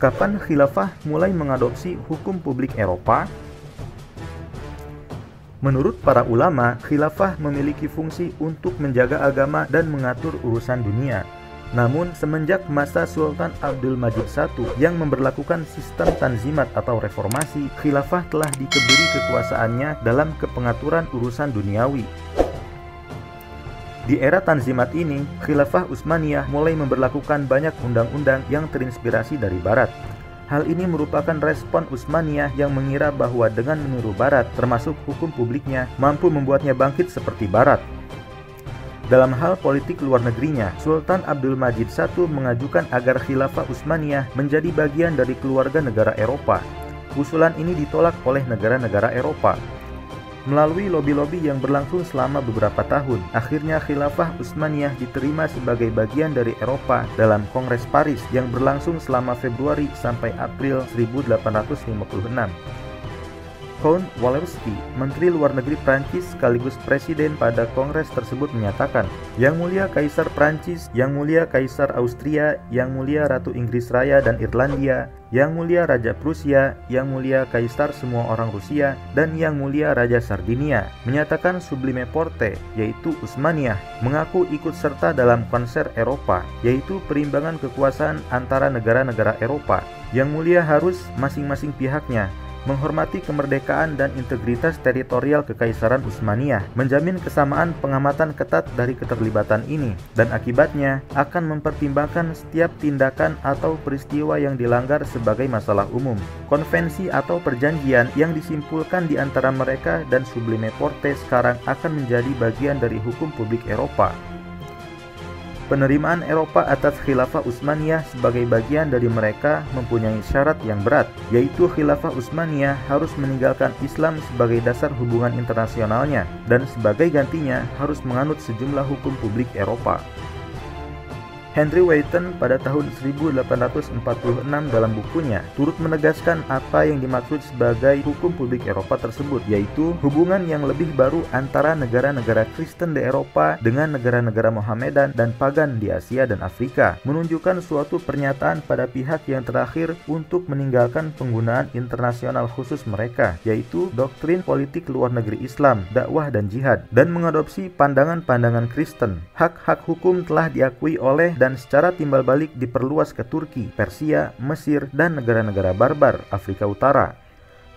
Kapan khilafah mulai mengadopsi hukum publik Eropa? Menurut para ulama, khilafah memiliki fungsi untuk menjaga agama dan mengatur urusan dunia. Namun, semenjak masa Sultan Abdul Majid I yang memberlakukan sistem tanzimat atau reformasi, khilafah telah dikebiri kekuasaannya dalam kepengaturan urusan duniawi. Di era tanzimat ini, khilafah Utsmaniyah mulai memberlakukan banyak undang-undang yang terinspirasi dari Barat. Hal ini merupakan respon Utsmaniyah yang mengira bahwa dengan meniru Barat, termasuk hukum publiknya, mampu membuatnya bangkit seperti Barat. Dalam hal politik luar negerinya, Sultan Abdul Majid I mengajukan agar khilafah Utsmaniyah menjadi bagian dari keluarga negara Eropa. Usulan ini ditolak oleh negara-negara Eropa. Melalui lobi-lobi yang berlangsung selama beberapa tahun, akhirnya khilafah Utsmaniyah diterima sebagai bagian dari Eropa dalam Kongres Paris yang berlangsung selama Februari sampai April 1856. Count Walewski, Menteri Luar Negeri Prancis sekaligus Presiden pada Kongres tersebut menyatakan, Yang Mulia Kaisar Prancis, Yang Mulia Kaisar Austria, Yang Mulia Ratu Inggris Raya dan Irlandia, Yang Mulia Raja Prusia, Yang Mulia Kaisar semua orang Rusia, dan Yang Mulia Raja Sardinia, menyatakan Sublime Porte, yaitu Utsmaniyah, mengaku ikut serta dalam konser Eropa, yaitu perimbangan kekuasaan antara negara-negara Eropa. Yang Mulia harus masing-masing pihaknya menghormati kemerdekaan dan integritas teritorial Kekaisaran Utsmaniyah, menjamin kesamaan pengamatan ketat dari keterlibatan ini, dan akibatnya akan mempertimbangkan setiap tindakan atau peristiwa yang dilanggar sebagai masalah umum. Konvensi atau perjanjian yang disimpulkan di antara mereka dan Sublime Porte sekarang akan menjadi bagian dari hukum publik Eropa. Penerimaan Eropa atas khilafah Utsmaniyah sebagai bagian dari mereka mempunyai syarat yang berat, yaitu khilafah Utsmaniyah harus meninggalkan Islam sebagai dasar hubungan internasionalnya, dan sebagai gantinya harus menganut sejumlah hukum publik Eropa. Henry Wotton pada tahun 1846 dalam bukunya turut menegaskan apa yang dimaksud sebagai hukum publik Eropa tersebut, yaitu hubungan yang lebih baru antara negara-negara Kristen di Eropa dengan negara-negara Mohamedan dan Pagan di Asia dan Afrika, menunjukkan suatu pernyataan pada pihak yang terakhir untuk meninggalkan penggunaan internasional khusus mereka, yaitu doktrin politik luar negeri Islam, dakwah dan jihad, dan mengadopsi pandangan-pandangan Kristen. Hak-hak hukum telah diakui oleh dan secara timbal balik diperluas ke Turki, Persia, Mesir, dan negara-negara barbar Afrika Utara.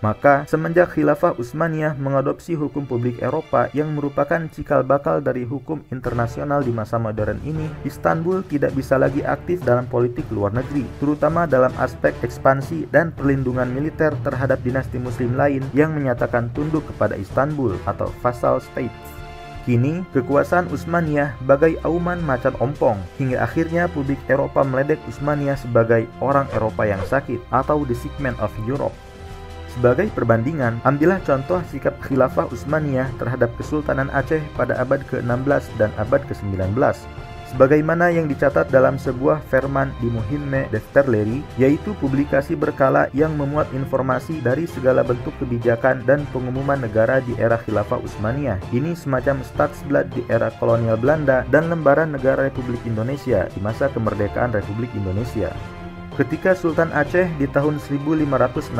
Maka, semenjak khilafah Utsmaniyah mengadopsi hukum publik Eropa yang merupakan cikal bakal dari hukum internasional di masa modern ini, Istanbul tidak bisa lagi aktif dalam politik luar negeri, terutama dalam aspek ekspansi dan perlindungan militer terhadap dinasti muslim lain yang menyatakan tunduk kepada Istanbul atau vassal states. Kini, kekuasaan Utsmaniyah bagai auman macan ompong, hingga akhirnya publik Eropa meledek Utsmaniyah sebagai orang Eropa yang sakit atau the sick man of Europe. Sebagai perbandingan, ambillah contoh sikap khilafah Utsmaniyah terhadap Kesultanan Aceh pada abad ke-16 dan abad ke-19. Sebagaimana yang dicatat dalam sebuah ferman di Muhimme Defterleri, yaitu publikasi berkala yang memuat informasi dari segala bentuk kebijakan dan pengumuman negara di era khilafah Utsmaniyah. Ini semacam stadsblad di era kolonial Belanda dan lembaran negara Republik Indonesia di masa kemerdekaan Republik Indonesia. Ketika Sultan Aceh di tahun 1566,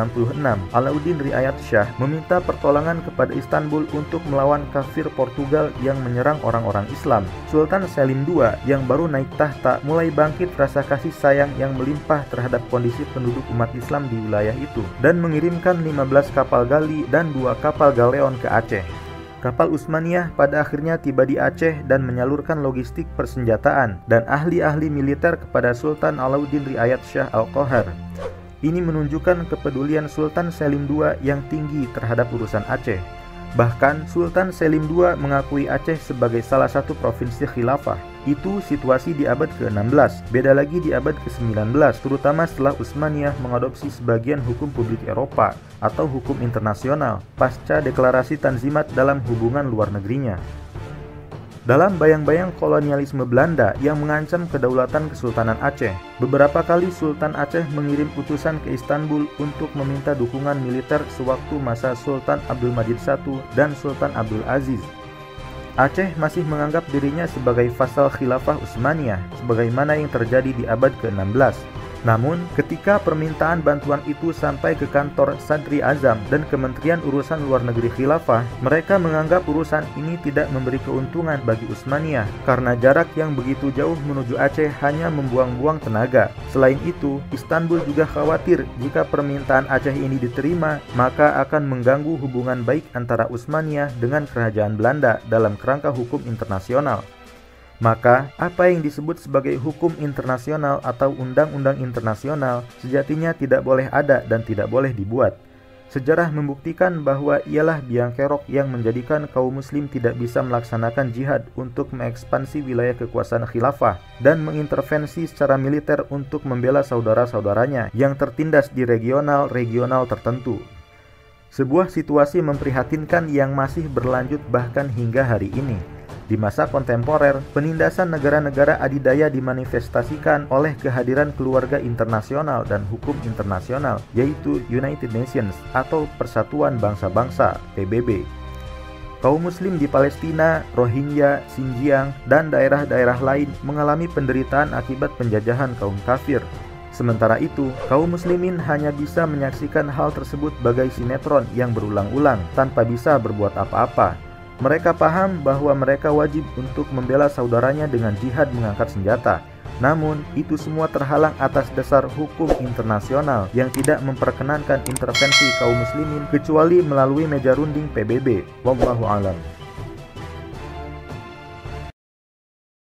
Alauddin Riayat Shah meminta pertolongan kepada Istanbul untuk melawan kafir Portugal yang menyerang orang-orang Islam. Sultan Selim II yang baru naik tahta mulai bangkit rasa kasih sayang yang melimpah terhadap kondisi penduduk umat Islam di wilayah itu, dan mengirimkan 15 kapal gali dan 2 kapal galeon ke Aceh. Kapal Utsmaniyah pada akhirnya tiba di Aceh dan menyalurkan logistik persenjataan dan ahli-ahli militer kepada Sultan Alauddin Riayat Shah Al-Qahar. Ini menunjukkan kepedulian Sultan Selim II yang tinggi terhadap urusan Aceh. Bahkan Sultan Selim II mengakui Aceh sebagai salah satu provinsi khilafah. Itu situasi di abad ke-16, beda lagi di abad ke-19, terutama setelah Utsmaniyah mengadopsi sebagian hukum publik Eropa atau hukum internasional pasca deklarasi Tanzimat dalam hubungan luar negerinya. Dalam bayang-bayang kolonialisme Belanda yang mengancam kedaulatan Kesultanan Aceh, beberapa kali Sultan Aceh mengirim utusan ke Istanbul untuk meminta dukungan militer sewaktu masa Sultan Abdul Majid I dan Sultan Abdul Aziz. Aceh masih menganggap dirinya sebagai vassal khilafah Utsmaniyah, sebagaimana yang terjadi di abad ke-16. Namun, ketika permintaan bantuan itu sampai ke kantor Sadri Azam dan Kementerian Urusan Luar Negeri Khilafah, mereka menganggap urusan ini tidak memberi keuntungan bagi Utsmaniyah karena jarak yang begitu jauh menuju Aceh hanya membuang-buang tenaga. Selain itu, Istanbul juga khawatir jika permintaan Aceh ini diterima, maka akan mengganggu hubungan baik antara Utsmaniyah dengan Kerajaan Belanda dalam kerangka hukum internasional. Maka, apa yang disebut sebagai hukum internasional atau undang-undang internasional sejatinya tidak boleh ada dan tidak boleh dibuat. Sejarah membuktikan bahwa ialah biang kerok yang menjadikan kaum muslim tidak bisa melaksanakan jihad untuk mengekspansi wilayah kekuasaan khilafah dan mengintervensi secara militer untuk membela saudara-saudaranya yang tertindas di regional-regional tertentu. Sebuah situasi memprihatinkan yang masih berlanjut bahkan hingga hari ini. Di masa kontemporer, penindasan negara-negara adidaya dimanifestasikan oleh kehadiran keluarga internasional dan hukum internasional, yaitu United Nations atau Persatuan Bangsa-Bangsa (PBB). Kaum muslim di Palestina, Rohingya, Xinjiang, dan daerah-daerah lain mengalami penderitaan akibat penjajahan kaum kafir. Sementara itu, kaum muslimin hanya bisa menyaksikan hal tersebut bagai sinetron yang berulang-ulang tanpa bisa berbuat apa-apa. Mereka paham bahwa mereka wajib untuk membela saudaranya dengan jihad mengangkat senjata. Namun, itu semua terhalang atas dasar hukum internasional yang tidak memperkenankan intervensi kaum muslimin kecuali melalui meja runding PBB. Wallahu a'lam.